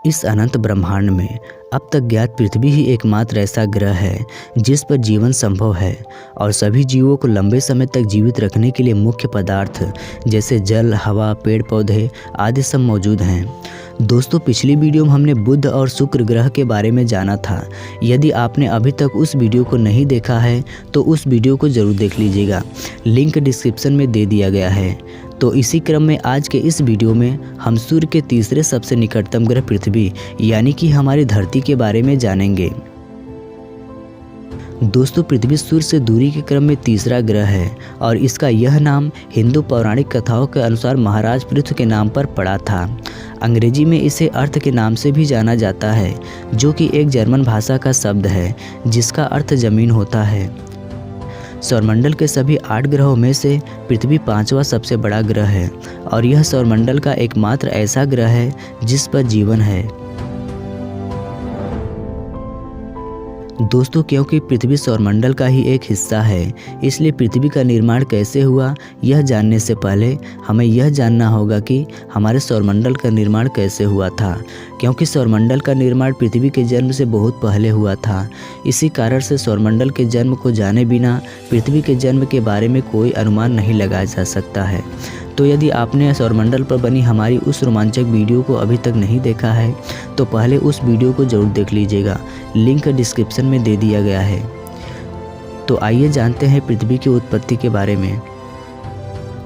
इस अनंत ब्रह्मांड में अब तक ज्ञात पृथ्वी ही एकमात्र ऐसा ग्रह है जिस पर जीवन संभव है और सभी जीवों को लंबे समय तक जीवित रखने के लिए मुख्य पदार्थ जैसे जल, हवा, पेड़ पौधे आदि सब मौजूद हैं। दोस्तों, पिछली वीडियो में हमने बुध और शुक्र ग्रह के बारे में जाना था। यदि आपने अभी तक उस वीडियो को नहीं देखा है तो उस वीडियो को ज़रूर देख लीजिएगा, लिंक डिस्क्रिप्शन में दे दिया गया है। तो इसी क्रम में आज के इस वीडियो में हम सूर्य के तीसरे सबसे निकटतम ग्रह पृथ्वी यानी कि हमारी धरती के बारे में जानेंगे। दोस्तों, पृथ्वी सूर्य से दूरी के क्रम में तीसरा ग्रह है और इसका यह नाम हिंदू पौराणिक कथाओं के अनुसार महाराज पृथु के नाम पर पड़ा था। अंग्रेजी में इसे अर्थ के नाम से भी जाना जाता है, जो कि एक जर्मन भाषा का शब्द है जिसका अर्थ जमीन होता है। सौरमंडल के सभी 8 ग्रहों में से पृथ्वी 5वां सबसे बड़ा ग्रह है और यह सौरमंडल का एकमात्र ऐसा ग्रह है जिस पर जीवन है। दोस्तों, क्योंकि पृथ्वी सौरमंडल का ही एक हिस्सा है, इसलिए पृथ्वी का निर्माण कैसे हुआ यह जानने से पहले हमें यह जानना होगा कि हमारे सौरमंडल का निर्माण कैसे हुआ था, क्योंकि सौरमंडल का निर्माण पृथ्वी के जन्म से बहुत पहले हुआ था। इसी कारण से सौरमंडल के जन्म को जाने बिना पृथ्वी के जन्म के बारे में कोई अनुमान नहीं लगाया जा सकता है। तो यदि आपने सौरमंडल पर बनी हमारी उस रोमांचक वीडियो को अभी तक नहीं देखा है तो पहले उस वीडियो को ज़रूर देख लीजिएगा, लिंक डिस्क्रिप्शन में दे दिया गया है। तो आइए जानते हैं पृथ्वी की उत्पत्ति के बारे में।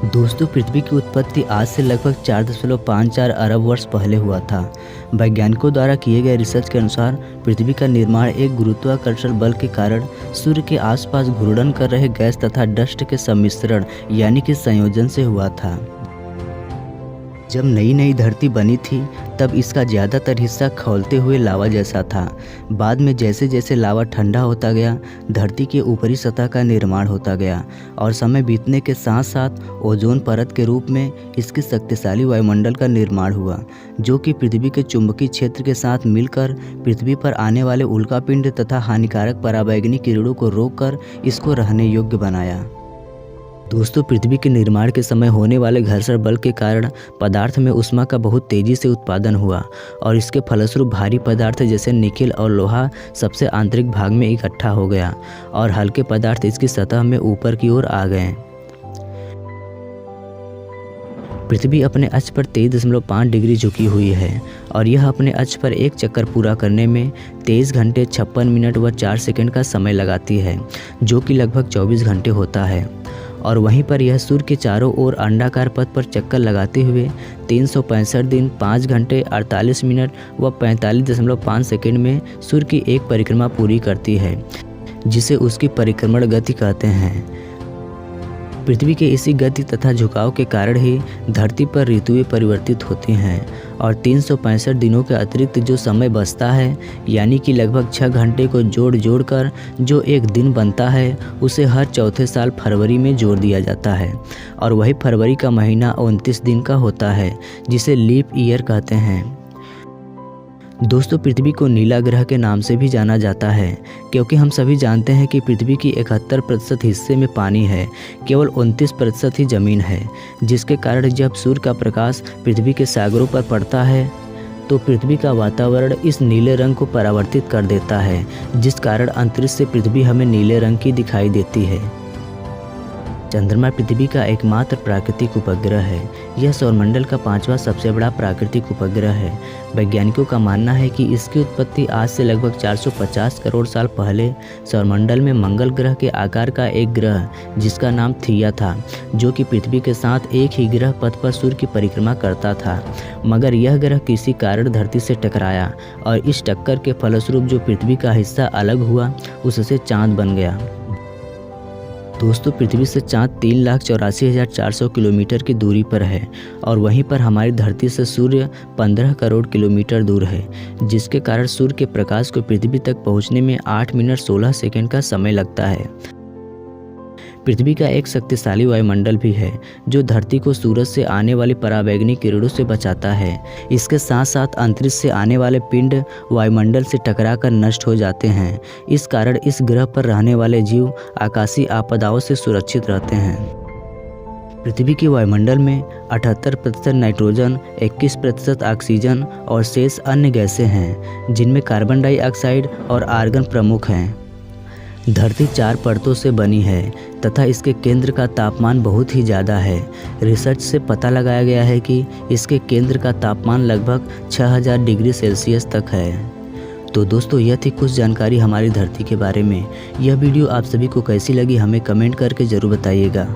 दोस्तों, पृथ्वी की उत्पत्ति आज से लगभग 4.54 अरब वर्ष पहले हुआ था। वैज्ञानिकों द्वारा किए गए रिसर्च के अनुसार पृथ्वी का निर्माण एक गुरुत्वाकर्षण बल के कारण सूर्य के आसपास घूर्णन कर रहे गैस तथा डस्ट के सम्मिश्रण यानी कि संयोजन से हुआ था। जब नई नई धरती बनी थी तब इसका ज़्यादातर हिस्सा खौलते हुए लावा जैसा था। बाद में जैसे जैसे लावा ठंडा होता गया, धरती के ऊपरी सतह का निर्माण होता गया और समय बीतने के साथ साथ ओजोन परत के रूप में इसकी शक्तिशाली वायुमंडल का निर्माण हुआ, जो कि पृथ्वी के चुंबकीय क्षेत्र के साथ मिलकर पृथ्वी पर आने वाले उल्कापिंड तथा हानिकारक पराबैंगनी किरणों को रोककर इसको रहने योग्य बनाया। दोस्तों, पृथ्वी के निर्माण के समय होने वाले घर्षण बल के कारण पदार्थ में ऊष्मा का बहुत तेज़ी से उत्पादन हुआ और इसके फलस्वरूप भारी पदार्थ जैसे निकेल और लोहा सबसे आंतरिक भाग में इकट्ठा हो गया और हल्के पदार्थ इसकी सतह में ऊपर की ओर आ गए। पृथ्वी अपने अक्ष पर 23.5 डिग्री झुकी हुई है और यह अपने अक्ष पर एक चक्कर पूरा करने में 23 घंटे 56 मिनट व 4 सेकंड का समय लगाती है, जो कि लगभग 24 घंटे होता है। और वहीं पर यह सूर्य के चारों ओर अंडाकार पथ पर चक्कर लगाते हुए 365 दिन 5 घंटे 48 मिनट व 45.5 सेकंड में सूर्य की एक परिक्रमा पूरी करती है, जिसे उसकी परिक्रमण गति कहते हैं। पृथ्वी के इसी गति तथा झुकाव के कारण ही धरती पर ऋतुएं परिवर्तित होती हैं और 365 दिनों के अतिरिक्त जो समय बचता है यानी कि लगभग 6 घंटे को जोड़ कर जो एक दिन बनता है उसे हर चौथे साल फरवरी में जोड़ दिया जाता है और वही फरवरी का महीना 29 दिन का होता है, जिसे लीप ईयर कहते हैं। दोस्तों, पृथ्वी को नीला ग्रह के नाम से भी जाना जाता है क्योंकि हम सभी जानते हैं कि पृथ्वी की 71% हिस्से में पानी है, केवल 29% ही ज़मीन है, जिसके कारण जब सूर्य का प्रकाश पृथ्वी के सागरों पर पड़ता है तो पृथ्वी का वातावरण इस नीले रंग को परावर्तित कर देता है, जिस कारण अंतरिक्ष से पृथ्वी हमें नीले रंग की दिखाई देती है। चंद्रमा पृथ्वी का एकमात्र प्राकृतिक उपग्रह है। यह सौरमंडल का 5वां सबसे बड़ा प्राकृतिक उपग्रह है। वैज्ञानिकों का मानना है कि इसकी उत्पत्ति आज से लगभग 450 करोड़ साल पहले सौरमंडल में मंगल ग्रह के आकार का एक ग्रह जिसका नाम थिया था, जो कि पृथ्वी के साथ एक ही ग्रह पथ पर सूर्य की परिक्रमा करता था, मगर यह ग्रह किसी कारण धरती से टकराया और इस टक्कर के फलस्वरूप जो पृथ्वी का हिस्सा अलग हुआ उससे चाँद बन गया। दोस्तों, पृथ्वी से चाँद 3,84,400 किलोमीटर की दूरी पर है और वहीं पर हमारी धरती से सूर्य 15 करोड़ किलोमीटर दूर है, जिसके कारण सूर्य के प्रकाश को पृथ्वी तक पहुंचने में 8 मिनट 16 सेकंड का समय लगता है। पृथ्वी का एक शक्तिशाली वायुमंडल भी है जो धरती को सूरज से आने वाली पराबैंगनी किरणों से बचाता है। इसके साथ साथ अंतरिक्ष से आने वाले पिंड वायुमंडल से टकराकर नष्ट हो जाते हैं। इस कारण इस ग्रह पर रहने वाले जीव आकाशीय आपदाओं से सुरक्षित रहते हैं। पृथ्वी के वायुमंडल में 78% नाइट्रोजन, 21% ऑक्सीजन और शेष अन्य गैसें हैं, जिनमें कार्बन डाइऑक्साइड और आर्गन प्रमुख हैं। धरती 4 परतों से बनी है तथा इसके केंद्र का तापमान बहुत ही ज़्यादा है। रिसर्च से पता लगाया गया है कि इसके केंद्र का तापमान लगभग 6000 डिग्री सेल्सियस तक है। तो दोस्तों, यह थी कुछ जानकारी हमारी धरती के बारे में। यह वीडियो आप सभी को कैसी लगी हमें कमेंट करके ज़रूर बताइएगा।